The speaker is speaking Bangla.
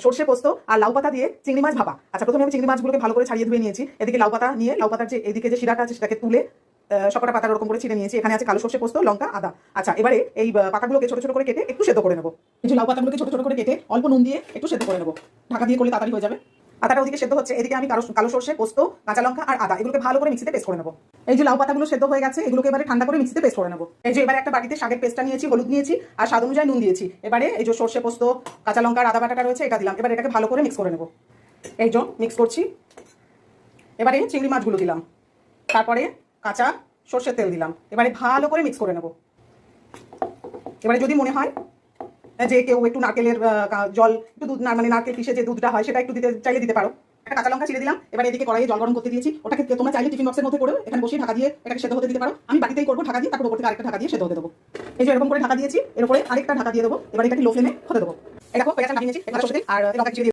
সর্ষে পোস্ত আর লাউ পাতা দিয়ে চিংড়ি মাছ ভাপা। আচ্ছা, প্রথমে আমি চিংড়ি মাছগুলোকে ভালো করে ছাড়িয়ে ধুয়ে নিয়েছি। এদিকে লাউ পাতা নিয়ে লাউ পাতার যে এদিকে যে শিরাটা আছে সেটাকে তুলে সবকটা পাতার ওরকম করে ছিঁড়ে নিয়েছি। এখানে আছে কালো সর্ষে পোস্ত, লঙ্কা, আদা। আচ্ছা, এবারে এই পাতাগুলোকে ছোট ছোট করে কেটে একটু সেদ্ধ করে নেবো। এই যে লাউ পাতাগুলোকে ছোট ছোট করে কেটে অল্প নুন দিয়ে একটু সেদ্ধ করে নেবো। ঢাকা দিয়ে করলে তাড়াতাড়ি হয়ে যাবে। আদাটা ওদিকে সেদ্ধ হচ্ছে, এদিকে আমি কালো সর্ষে পোস্ত, কাঁচা লঙ্কা আর আদা এগুলোকে ভালো করে মিক্সিতে পেস্ট করে নেবো। এই যে লাউ পাতাগুলো সেদ্ধ হয়ে গেছে, এগুলোকে এবারে ঠান্ডা করে মিক্সিতে পেস্ট করে নেবো। এই যে এবারে একটা বাটিতে শাকের পেস্টটা নিয়েছি, হলুদ নিয়েছি আর স্বাদ অনুযায়ী নুন দিয়েছি। এবারে এই যে সর্ষে পোস্ত, কাঁচা লঙ্কা আর আদা বাটাটা রয়েছে এটা দিলাম। এবারে এটাকে ভালো করে মিক্স করে নেবো। এই যে মিক্স করছি। এবারে চিংড়ি মাছগুলো দিলাম, তারপরে কাঁচা সর্ষের তেল দিলাম। এবারে ভালো করে মিক্স করে নেবো। এবারে যদি মনে হয় যে কেউ একটু নারকেলের জল, একটু দুধ, মানে নারকেল পিষে যে দুধটা হয় সেটা একটু দিতে চাইলে দিতে পারো। একটা কাঁচা লঙ্কা ছিঁড়ে দিলাম। এবার এদিকে কড়াইয়ে জল গরম করতে দিয়েছি, ওটাকে তোমরা চাইলে টিফিন বক্সের মধ্যে করে এখানে বসিয়ে ঢাকা দিয়ে এটাকে সেদ্ধ হতে দিতে পারো। আমি বাড়িতেই করবো, ঢাকা দিয়ে তারপর ওপর থেকে আরেকটা ঢাকা দিয়ে সেদ্ধ হতে দেবো। এই যে এরকম করে ঢাকা দিয়েছি, এর উপরে আরেকটা ঢাকা দিয়ে দেবো। এবার এটাকে লো ফ্লেমে হতে দেবো। এটা খুব পেঁয়াজ লাগিয়েছি, এবার আর লঙ্কা ছিঁড়ে